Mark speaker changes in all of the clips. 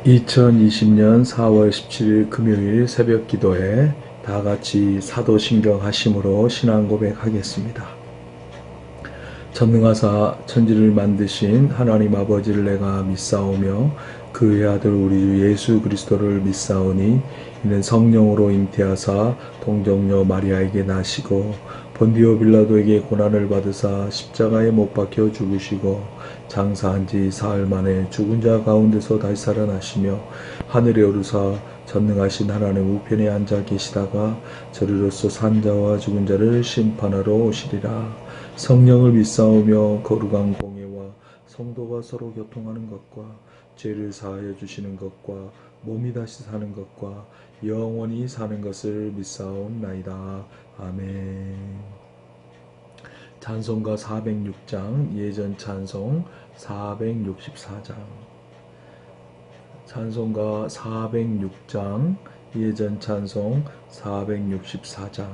Speaker 1: 2020년 4월 17일 금요일 새벽 기도에 다 같이 사도신경 하심으로 신앙 고백하겠습니다. 전능하사 천지를 만드신 하나님 아버지를 내가 믿사오며 그의 아들 우리 주 예수 그리스도를 믿사오니 이는 성령으로 잉태하사 동정녀 마리아에게 나시고 본디오 빌라도에게 고난을 받으사 십자가에 못 박혀 죽으시고 장사한 지 사흘 만에 죽은 자 가운데서 다시 살아나시며 하늘에 오르사 전능하신 하나님 우편에 앉아 계시다가 저리로서 산 자와 죽은 자를 심판하러 오시리라. 성령을 믿사오며 거룩한 공예와 성도가 서로 교통하는 것과 죄를 사하여 주시는 것과 몸이 다시 사는 것과 영원히 사는 것을 믿사옵나이다. 아멘. 찬송가 406장 예전 찬송 464장 찬송가 406장 예전 찬송 464장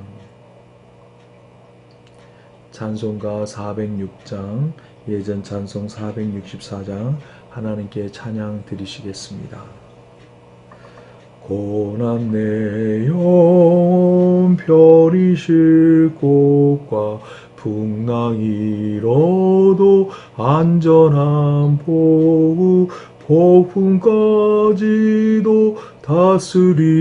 Speaker 1: 찬송가 406장 예전 찬송 464장 하나님께 찬양 드리시겠습니다. 고난 내 영혼 편히 쉴 곳과 풍랑 일어도 안전한 보후 폭풍까지도 다스리시는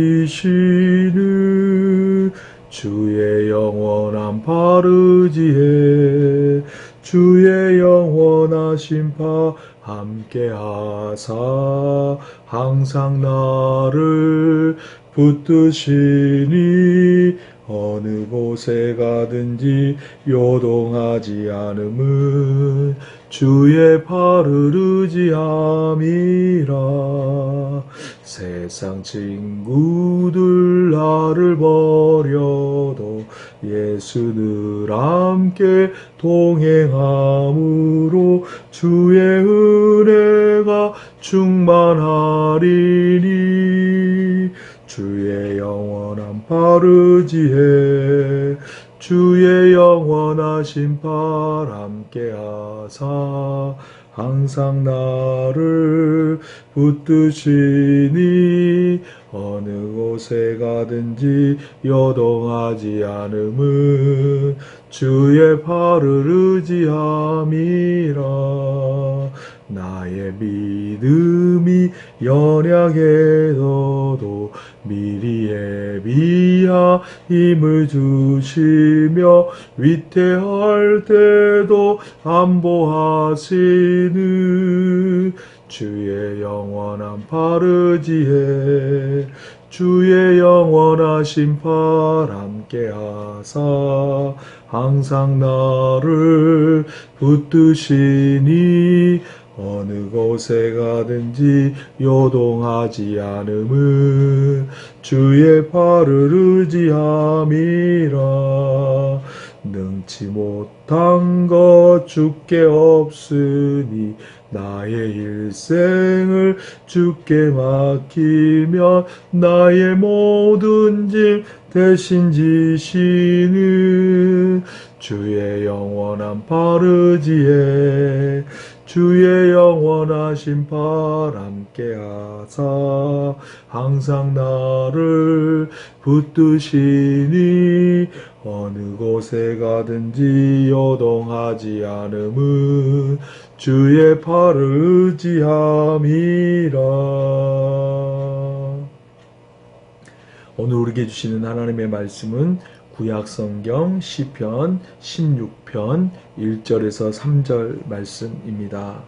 Speaker 1: 주의 영원한 바르지에 주의 영원하신 바 함께하사 항상 나를 붙드시니 어느 곳에 가든지 요동하지 않음은 주의 발을 의지함이라. 세상 친구들 나를 버려도 예수 늘 함께 동행함으로 주의 은혜가 충만하리니 주의 영원한 바르지에 주의 영원하신 발 함께하사 항상 나를 붙드시니 어느 곳에 가든지 요동하지 않음은 주의 발을 의지함이라. 나의 믿음이 연약해도 미리 예비하 힘을 주시며 위태할 때도 안보하시는 주의 영원한 바르지에 주의 영원하신 발 함께하사 항상 나를 붙드시니 어느 곳에 가든지 요동하지 않음은 주의 발을 의지함이라. 능치 못한 것 주께 없으니 나의 일생을 주께 맡기면 나의 모든 짐 대신 지시는 주의 영원한 바르지에 주의 영원하신 발 함께하사 항상 나를 붙드시니 어느 곳에 가든지 요동하지 않음은 주의 발을 의지함이라. 오늘 우리에게 주시는 하나님의 말씀은 구약성경 시편 16편 1절에서 3절 말씀입니다.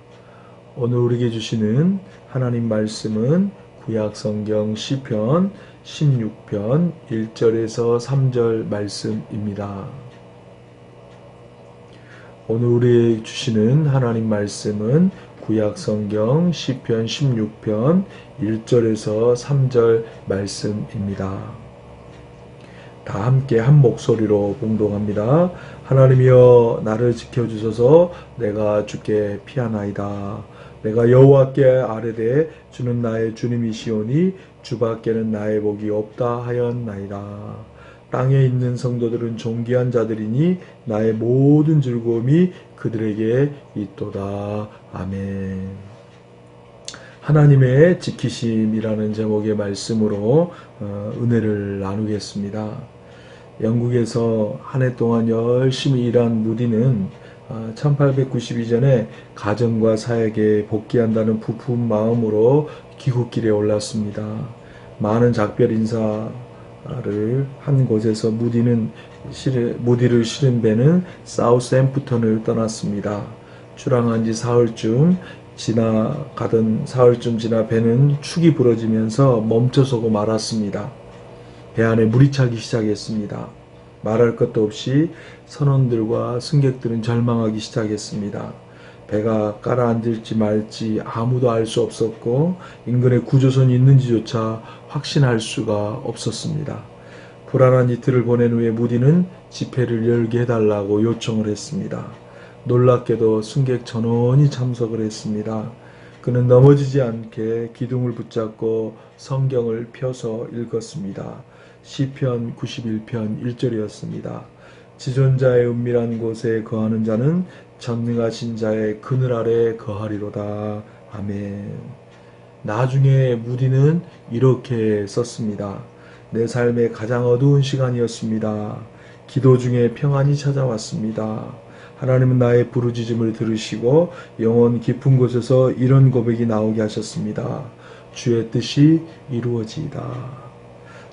Speaker 1: 오늘 우리에게 주시는 하나님 말씀은 구약성경 시편 16편 1절에서 3절 말씀입니다. 오늘 우리에게 주시는 하나님 말씀은 구약성경 시편 16편 1절에서 3절 말씀입니다. 다 함께 한 목소리로 봉독합니다. 하나님이여 나를 지켜주소서. 내가 주께 피하나이다. 내가 여호와께 아뢰되 주는 나의 주님이시오니 주밖에는 나의 복이 없다 하였나이다. 땅에 있는 성도들은 존귀한 자들이니 나의 모든 즐거움이 그들에게 있도다. 아멘. 하나님의 지키심이라는 제목의 말씀으로 은혜를 나누겠습니다. 영국에서 한 해 동안 열심히 일한 무디는 1892년에 가정과 사역에 복귀한다는 부푼 마음으로 귀국길에 올랐습니다. 많은 작별 인사를 한 곳에서 무디를 실은 배는 사우스앰프턴을 떠났습니다. 출항한 지 사흘쯤 지나 배는 축이 부러지면서 멈춰서고 말았습니다. 배 안에 물이 차기 시작했습니다. 말할 것도 없이 선원들과 승객들은 절망하기 시작했습니다. 배가 가라앉을지 말지 아무도 알 수 없었고 인근에 구조선이 있는지조차 확신할 수가 없었습니다. 불안한 이틀을 보낸 후에 무디는 집회를 열게 해달라고 요청을 했습니다. 놀랍게도 승객 전원이 참석을 했습니다. 그는 넘어지지 않게 기둥을 붙잡고 성경을 펴서 읽었습니다. 시편 91편 1절이었습니다. 지존자의 은밀한 곳에 거하는 자는 전능하신 자의 그늘 아래 거하리로다. 아멘. 나중에 무디는 이렇게 썼습니다. 내 삶의 가장 어두운 시간이었습니다. 기도 중에 평안이 찾아왔습니다. 하나님은 나의 부르짖음을 들으시고 영혼 깊은 곳에서 이런 고백이 나오게 하셨습니다. 주의 뜻이 이루어지이다.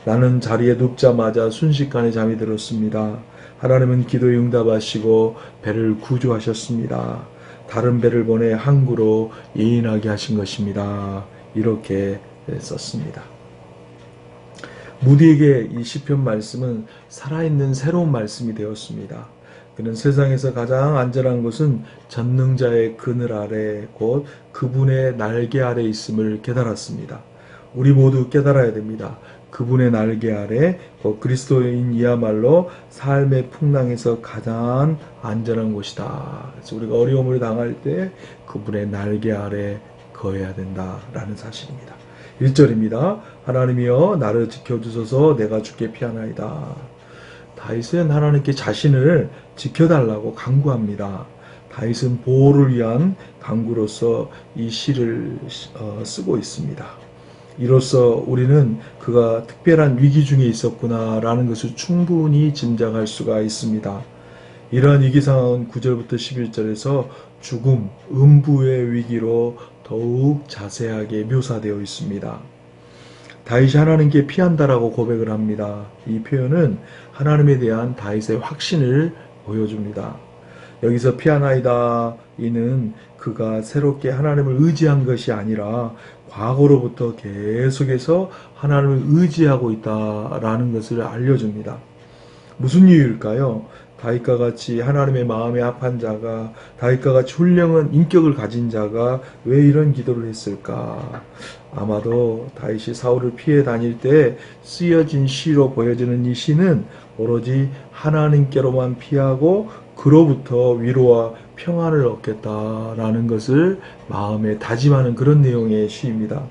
Speaker 1: 나는 자리에 눕자마자 순식간에 잠이 들었습니다. 하나님은 기도에 응답하시고 배를 구조하셨습니다. 다른 배를 보내 항구로 예인하게 하신 것입니다. 이렇게 썼습니다. 무디에게 이 시편 말씀은 살아있는 새로운 말씀이 되었습니다. 그는 세상에서 가장 안전한 곳은 전능자의 그늘 아래 곧 그분의 날개 아래 있음을 깨달았습니다. 우리 모두 깨달아야 됩니다. 그분의 날개 아래 곧 그리스도인이야말로 삶의 풍랑에서 가장 안전한 곳이다. 그래서 우리가 어려움을 당할 때 그분의 날개 아래 거해야 된다라는 사실입니다. 1절입니다. 하나님이여 나를 지켜주소서 내가 주께 피하나이다. 다윗은 하나님께 자신을 지켜달라고 간구합니다. 다윗은 보호를 위한 간구로서 이 시를 쓰고 있습니다. 이로써 우리는 그가 특별한 위기 중에 있었구나라는 것을 충분히 짐작할 수가 있습니다. 이러한 위기 상황은 9절부터 11절에서 죽음, 음부의 위기로 더욱 자세하게 묘사되어 있습니다. 다윗이 하나님께 피한다라고 고백을 합니다. 이 표현은 하나님에 대한 다윗의 확신을 보여줍니다. 여기서 피하나이다 이는 그가 새롭게 하나님을 의지한 것이 아니라 과거로부터 계속해서 하나님을 의지하고 있다라는 것을 알려줍니다. 무슨 이유일까요? 다윗과 같이 하나님의 마음에 합한 자가, 다윗과 같이 훌륭한 인격을 가진 자가 왜 이런 기도를 했을까? 아마도 다윗이 사울을 피해 다닐 때 쓰여진 시로 보여지는 이 시는 오로지 하나님께로만 피하고 그로부터 위로와 평안을 얻겠다라는 것을 마음에 다짐하는 그런 내용의 시입니다.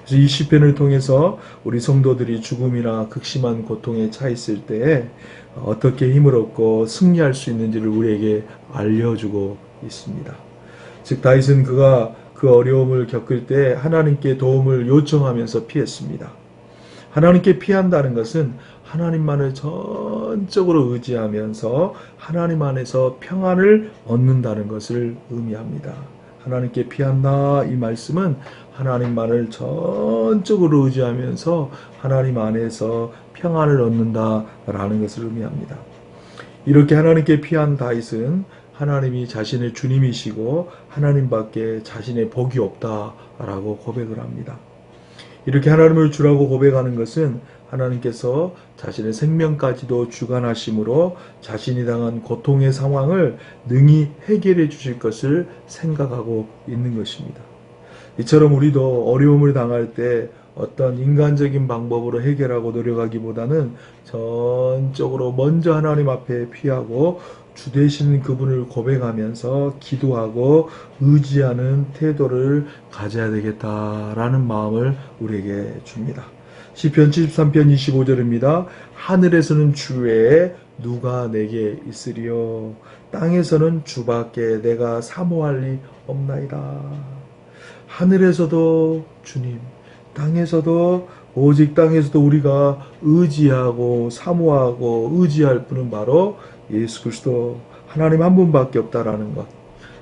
Speaker 1: 그래서 이 시편을 통해서 우리 성도들이 죽음이나 극심한 고통에 차 있을 때 어떻게 힘을 얻고 승리할 수 있는지를 우리에게 알려주고 있습니다. 즉 다윗은 그가 그 어려움을 겪을 때 하나님께 도움을 요청하면서 피했습니다. 하나님께 피한다는 것은 하나님만을 전적으로 의지하면서 하나님 안에서 평안을 얻는다는 것을 의미합니다. 하나님께 피한다 이 말씀은 하나님만을 전적으로 의지하면서 하나님 안에서 평안을 얻는다라는 것을 의미합니다. 이렇게 하나님께 피한 다윗은 하나님이 자신의 주님이시고 하나님밖에 자신의 복이 없다라고 고백을 합니다. 이렇게 하나님을 주라고 고백하는 것은 하나님께서 자신의 생명까지도 주관하심으로 자신이 당한 고통의 상황을 능히 해결해 주실 것을 생각하고 있는 것입니다. 이처럼 우리도 어려움을 당할 때 어떤 인간적인 방법으로 해결하고 노력하기보다는 전적으로 먼저 하나님 앞에 피하고 주 되시는 그분을 고백하면서 기도하고 의지하는 태도를 가져야 되겠다라는 마음을 우리에게 줍니다. 시편 73편 25절입니다. 하늘에서는 주 외에 누가 내게 있으리요 땅에서는 주밖에 내가 사모할 리 없나이다. 하늘에서도 주님, 땅에서도 오직 땅에서도 우리가 의지하고 사모하고 의지할 분은 바로 예수 그리스도 하나님 한 분밖에 없다라는 것.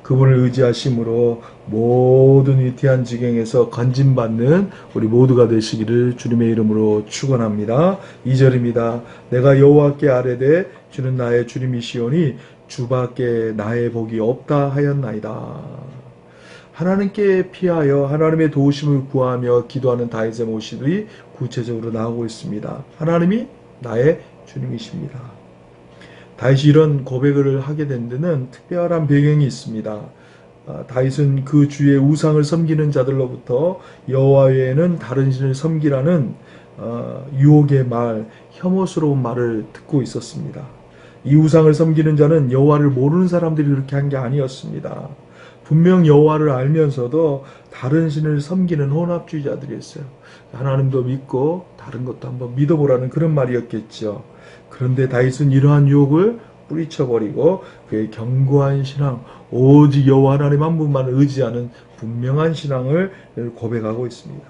Speaker 1: 그분을 의지하심으로 모든 위태한 지경에서 건진받는 우리 모두가 되시기를 주님의 이름으로 축원합니다. 2절입니다. 내가 여호와께 아뢰되 주는 나의 주님이시오니 주밖에 나의 복이 없다 하였나이다. 하나님께 피하여 하나님의 도우심을 구하며 기도하는 다윗의 모습이 구체적으로 나오고 있습니다. 하나님이 나의 주님이십니다. 다윗이 이런 고백을 하게 된 데는 특별한 배경이 있습니다. 다윗은 그 주의 우상을 섬기는 자들로부터 여호와 외에는 다른 신을 섬기라는 유혹의 말, 혐오스러운 말을 듣고 있었습니다. 이 우상을 섬기는 자는 여호와를 모르는 사람들이 그렇게 한 게 아니었습니다. 분명 여호와를 알면서도 다른 신을 섬기는 혼합주의자들이었어요. 하나님도 믿고 다른 것도 한번 믿어보라는 그런 말이었겠죠. 그런데 다윗은 이러한 유혹을 뿌리쳐버리고 그의 견고한 신앙, 오직 여호와 하나님 한 분만 의지하는 분명한 신앙을 고백하고 있습니다.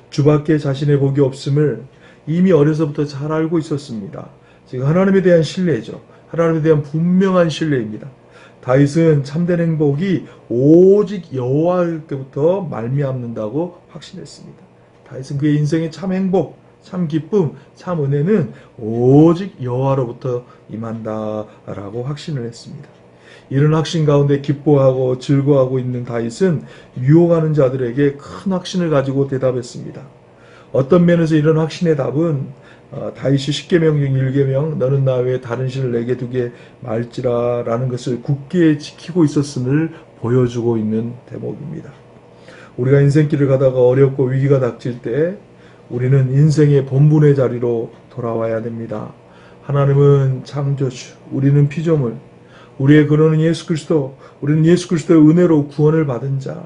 Speaker 1: 주밖에 자신의 복이 없음을 이미 어려서부터 잘 알고 있었습니다. 지금 하나님에 대한 신뢰죠. 하나님에 대한 분명한 신뢰입니다. 다윗은 참된 행복이 오직 여호와께부터 말미암는다고 확신했습니다. 다윗은 그의 인생의 참 행복, 참 기쁨, 참 은혜는 오직 여호와로부터 임한다라고 확신을 했습니다. 이런 확신 가운데 기뻐하고 즐거워하고 있는 다윗은 유혹하는 자들에게 큰 확신을 가지고 대답했습니다. 어떤 면에서 이런 확신의 답은 다윗이 10계명 중 1계명 너는 나 외에 다른 신을 내게 두게 말지라 라는 것을 굳게 지키고 있었음을 보여주고 있는 대목입니다. 우리가 인생길을 가다가 어렵고 위기가 닥칠 때 우리는 인생의 본분의 자리로 돌아와야 됩니다. 하나님은 창조주, 우리는 피조물, 우리의 근원은 예수 그리스도, 우리는 예수 그리스도의 은혜로 구원을 받은 자,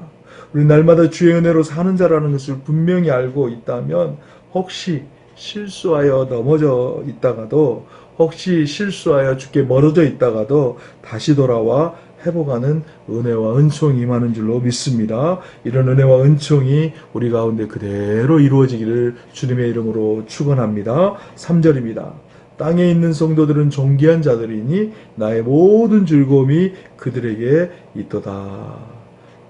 Speaker 1: 우리는 날마다 주의 은혜로 사는 자라는 것을 분명히 알고 있다면 혹시 실수하여 넘어져 있다가도 혹시 실수하여 주께 멀어져 있다가도 다시 돌아와 회복하는 은혜와 은총이 임하는 줄로 믿습니다. 이런 은혜와 은총이 우리 가운데 그대로 이루어지기를 주님의 이름으로 축원합니다. 3절입니다. 땅에 있는 성도들은 존귀한 자들이니 나의 모든 즐거움이 그들에게 있도다.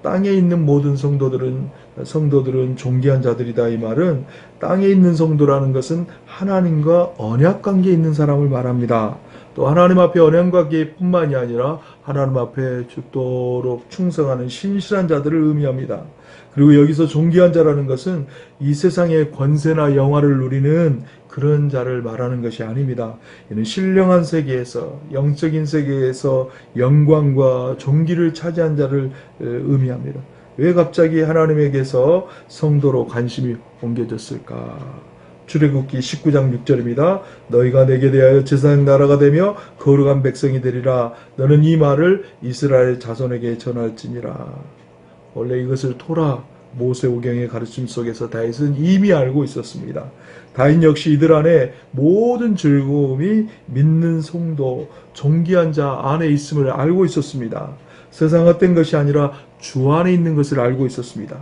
Speaker 1: 땅에 있는 모든 성도들은 존귀한 자들이다. 이 말은 땅에 있는 성도라는 것은 하나님과 언약 관계에 있는 사람을 말합니다. 또 하나님 앞에 언약 관계뿐만이 아니라 하나님 앞에 죽도록 충성하는 신실한 자들을 의미합니다. 그리고 여기서 존귀한 자라는 것은 이 세상의 권세나 영화를 누리는 그런 자를 말하는 것이 아닙니다. 이는 신령한 세계에서, 영적인 세계에서 영광과 존귀를 차지한 자를 의미합니다. 왜 갑자기 하나님에게서 성도로 관심이 옮겨졌을까? 출애굽기 19장 6절입니다. 너희가 내게 대하여 제사장 나라가 되며 거룩한 백성이 되리라. 너는 이 말을 이스라엘 자손에게 전할지니라. 원래 이것을 토라 모세오경의 가르침 속에서 다윗은 이미 알고 있었습니다. 다윗 역시 이들 안에 모든 즐거움이 믿는 성도, 존귀한 자 안에 있음을 알고 있었습니다. 세상 헛된 것이 아니라 주 안에 있는 것을 알고 있었습니다.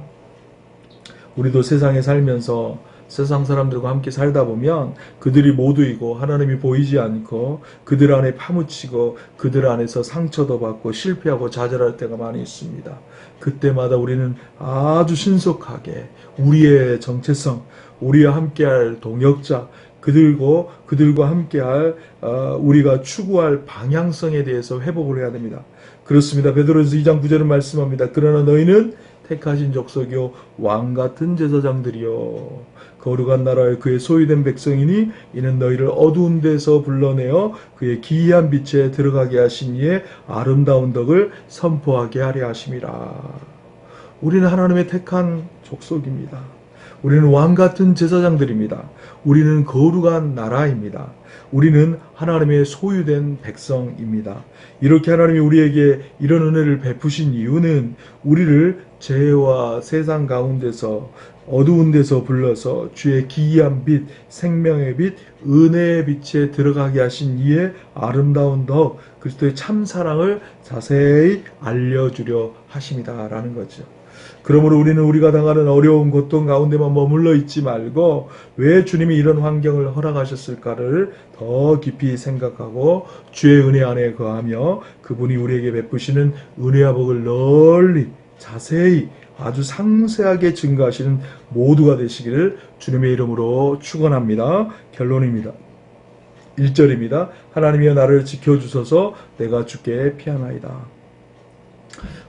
Speaker 1: 우리도 세상에 살면서 세상 사람들과 함께 살다 보면 그들이 모두이고 하나님이 보이지 않고 그들 안에 파묻히고 그들 안에서 상처도 받고 실패하고 좌절할 때가 많이 있습니다. 그때마다 우리는 아주 신속하게 우리의 정체성, 우리와 함께할 동역자, 그들과 함께할 우리가 추구할 방향성에 대해서 회복을 해야 됩니다. 그렇습니다. 베드로전서 2장 9절은 말씀합니다. 그러나 너희는 택하신 족속이요 왕같은 제사장들이요 거룩한 나라에 그의 소유된 백성이니 이는 너희를 어두운 데서 불러내어 그의 기이한 빛에 들어가게 하신 이의 아름다운 덕을 선포하게 하려 하심이라. 우리는 하나님의 택한 족속입니다. 우리는 왕같은 제사장들입니다. 우리는 거룩한 나라입니다. 우리는 하나님의 소유된 백성입니다. 이렇게 하나님이 우리에게 이런 은혜를 베푸신 이유는 우리를 죄와 세상 가운데서 어두운 데서 불러서 주의 기이한 빛, 생명의 빛, 은혜의 빛에 들어가게 하신 이의 아름다운 덕, 그리스도의 참 사랑을 자세히 알려주려 하심이다라는 거죠. 그러므로 우리는 우리가 당하는 어려운 고통 가운데만 머물러 있지 말고 왜 주님이 이런 환경을 허락하셨을까를 더 깊이 생각하고 주의 은혜 안에 거하며 그분이 우리에게 베푸시는 은혜와 복을 널리 자세히 아주 상세하게 증거하시는 모두가 되시기를 주님의 이름으로 축원합니다. 결론입니다. 1절입니다. 하나님이여 나를 지켜주소서 내가 주께 피하나이다.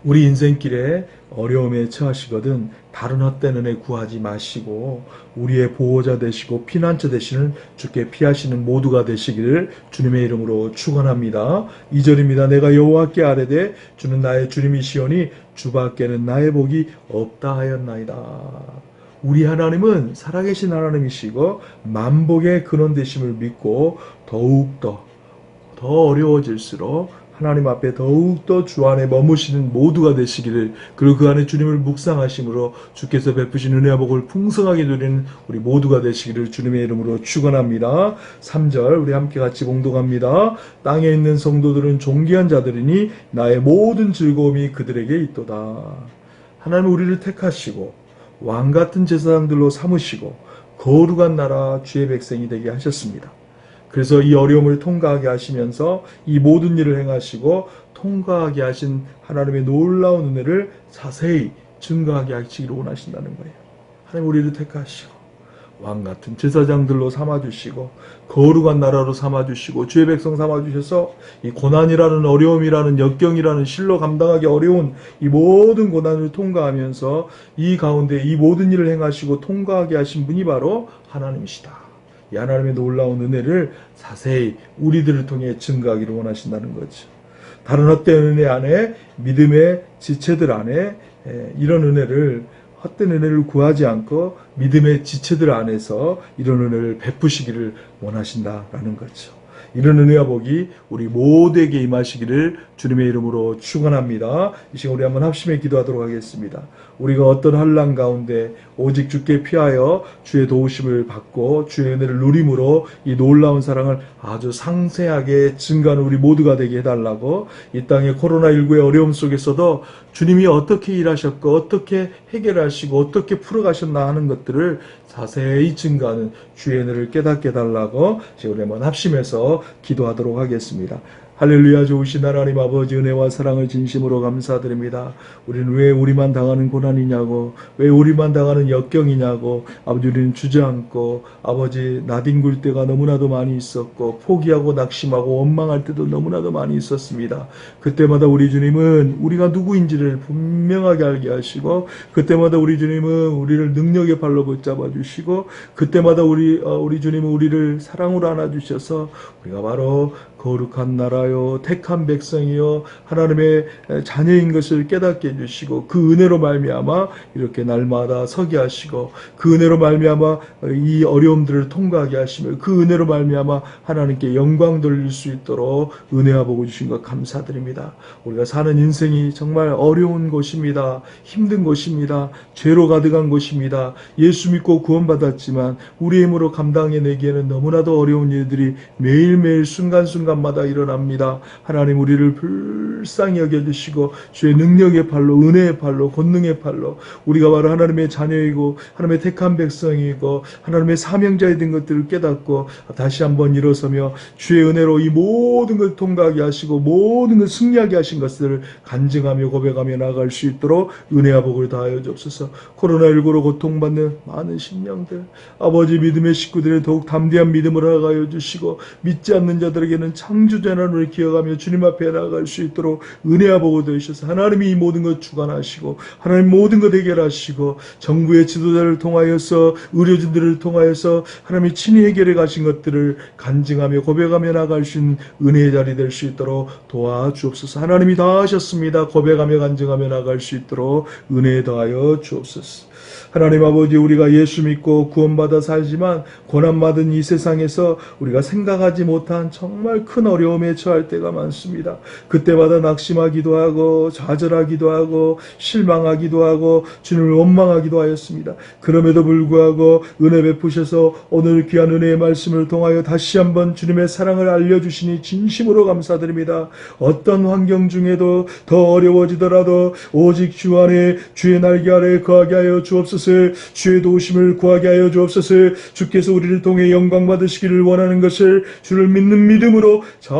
Speaker 1: 우리 인생길에 어려움에 처하시거든 다른 헛된 은혜 구하지 마시고 우리의 보호자 되시고 피난처 되시는 주께 피하시는 모두가 되시기를 주님의 이름으로 축원합니다. 2절입니다. 내가 여호와께 아뢰되 주는 나의 주님이시오니 주밖에는 나의 복이 없다 하였나이다. 우리 하나님은 살아계신 하나님이시고 만복의 근원 되심을 믿고 더욱더 더 어려워질수록 하나님 앞에 더욱더 주 안에 머무시는 모두가 되시기를 그리고 그 안에 주님을 묵상하심으로 주께서 베푸신 은혜와 복을 풍성하게 누리는 우리 모두가 되시기를 주님의 이름으로 축원합니다. 3절 우리 함께 같이 공독합니다. 땅에 있는 성도들은 존귀한 자들이니 나의 모든 즐거움이 그들에게 있도다. 하나님은 우리를 택하시고 왕같은 제사장들로 삼으시고 거룩한 나라 주의 백성이 되게 하셨습니다. 그래서 이 어려움을 통과하게 하시면서 이 모든 일을 행하시고 통과하게 하신 하나님의 놀라운 은혜를 자세히 증거하게 하시기를 원하신다는 거예요. 하나님 우리를 택하시고 왕같은 제사장들로 삼아주시고 거룩한 나라로 삼아주시고 주의 백성 삼아주셔서 이 고난이라는 어려움이라는 역경이라는 실로 감당하기 어려운 이 모든 고난을 통과하면서 이 가운데 이 모든 일을 행하시고 통과하게 하신 분이 바로 하나님이시다. 이 하나님의 놀라운 은혜를 자세히 우리들을 통해 증거하기를 원하신다는 거죠. 다른 헛된 은혜 안에 믿음의 지체들 안에 이런 은혜를 헛된 은혜를 구하지 않고 믿음의 지체들 안에서 이런 은혜를 베푸시기를 원하신다라는 거죠. 이런 은혜와 복이 우리 모두에게 임하시기를 주님의 이름으로 축원합니다. 이 시간 우리 한번 합심해 기도하도록 하겠습니다. 우리가 어떤 환난 가운데 오직 주께 피하여 주의 도우심을 받고 주의 은혜를 누림으로 이 놀라운 사랑을 아주 상세하게 증거하는 우리 모두가 되게 해달라고 이 땅의 코로나19의 어려움 속에서도 주님이 어떻게 일하셨고 어떻게 해결하시고 어떻게 풀어가셨나 하는 것들을 자세히 증거하는 주의 은혜를 깨닫게 해달라고 지금 우리 한번 합심해서 기도하도록 하겠습니다. 할렐루야. 좋으신 하나님 아버지 은혜와 사랑을 진심으로 감사드립니다. 우리는 왜 우리만 당하는 고난이냐고 왜 우리만 당하는 역경이냐고 아버지 우리는 주저앉고 아버지 나뒹굴 때가 너무나도 많이 있었고 포기하고 낙심하고 원망할 때도 너무나도 많이 있었습니다. 그때마다 우리 주님은 우리가 누구인지를 분명하게 알게 하시고 그때마다 우리 주님은 우리를 능력의 발로 붙잡아 주시고 그때마다 우리 주님은 우리를 사랑으로 안아주셔서 우리가 바로 거룩한 나라요 택한 백성이요 하나님의 자녀인 것을 깨닫게 해주시고 그 은혜로 말미암아 이렇게 날마다 서게 하시고 그 은혜로 말미암아 이 어려움들을 통과하게 하시며 그 은혜로 말미암아 하나님께 영광 돌릴 수 있도록 은혜와 복을 주신 것 감사드립니다. 우리가 사는 인생이 정말 어려운 곳입니다. 힘든 곳입니다. 죄로 가득한 곳입니다. 예수 믿고 구원받았지만 우리의 힘으로 감당해내기에는 너무나도 어려운 일들이 매일매일 순간순간마다 일어납니다. 하나님 우리를 불쌍히 여겨주시고 주의 능력의 팔로 은혜의 팔로 권능의 팔로 우리가 바로 하나님의 자녀이고 하나님의 택한 백성이고 하나님의 사명자에 된 것들을 깨닫고 다시 한번 일어서며 주의 은혜로 이 모든 걸 통과하게 하시고 모든 걸 승리하게 하신 것들을 간증하며 고백하며 나아갈 수 있도록 은혜와 복을 다하여 주옵소서. 코로나19로 고통받는 많은 심령들 아버지 믿음의 식구들의 더욱 담대한 믿음을 허락하여 주시고 믿지 않는 자들에게는 창조자 하나님을 기억하며 주님 앞에 나아갈 수 있도록 은혜와 복을 되셔서 하나님이 이 모든 것 주관하시고 하나님 모든 것 해결하시고 정부의 지도자를 통하여서 의료진들을 통하여서 하나님이 친히 해결해 가신 것들을 간증하며 고백하며 나아갈 수 있는 은혜의 자리 될 수 있도록 도와주옵소서. 하나님이 다 하셨습니다. 고백하며 간증하며 나아갈 수 있도록 은혜 더하여 주옵소서. 하나님 아버지, 우리가 예수 믿고 구원받아 살지만 고난받은 이 세상에서 우리가 생각하지 못한 정말 큰 어려움에 처할 때가 많습니다. 그때마다 낙심하기도 하고 좌절하기도 하고 실망하기도 하고 주님을 원망하기도 하였습니다. 그럼에도 불구하고 은혜 베푸셔서 오늘 귀한 은혜의 말씀을 통하여 다시 한번 주님의 사랑을 알려주시니 진심으로 감사드립니다. 어떤 환경 중에도 더 어려워지더라도 오직 주 안에 주의 날개 아래 거하게 하여 주옵소서. 주의 도우심을 구하게 하여 주옵소서. 주께서 우리를 통해 영광 받으시기를 원하는 것을 주를 믿는 믿음으로 잘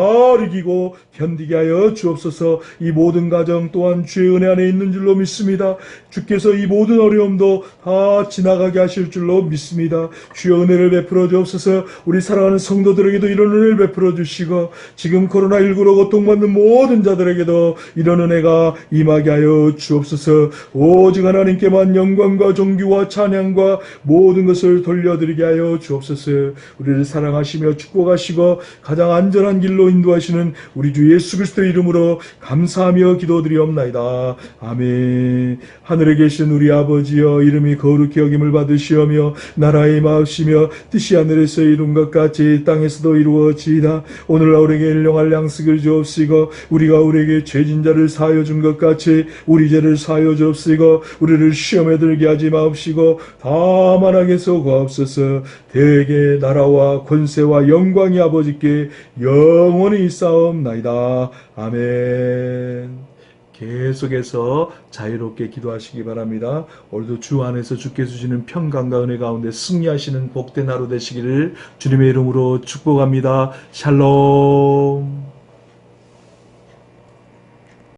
Speaker 1: 이기고 견디게 하여 주옵소서. 이 모든 가정 또한 주의 은혜 안에 있는 줄로 믿습니다. 주께서 이 모든 어려움도 다 지나가게 하실 줄로 믿습니다. 주여 은혜를 베풀어 주옵소서. 우리 사랑하는 성도들에게도 이런 은혜를 베풀어 주시고 지금 코로나19로 고통받는 모든 자들에게도 이런 은혜가 임하게 하여 주옵소서. 오직 하나님께만 영광과 존귀와 찬양과 모든 것을 돌려드리게 하여 주옵소서. 우리를 사랑하시며 축복하시고 가장 안전한 길로 인도하시는 우리 주 예수 그리스도의 이름으로 감사하며 기도드리옵나이다. 아멘. 하늘에 계신 우리 아버지여, 이름이 거룩히 여김을 받으시오며 나라의 임하시며 뜻이 하늘에서 이룬 것 같이 땅에서도 이루어지이다. 오늘날 우리에게 일용할 양식을 주옵시고 우리가 우리에게 죄진 자를 사하여 준 것 같이 우리 죄를 사하여 주옵시고 우리를 시험에 들게 하지 마옵시고 다만 악에서 구하옵소서. 대개 나라와 권세와 영광이 아버지께 영원히 있사옵나이다. 아멘. 계속해서 자유롭게 기도하시기 바랍니다. 오늘도 주 안에서 주께서 주시는 평강과 은혜 가운데 승리하시는 복된 하루 되시기를 주님의 이름으로 축복합니다. 샬롬.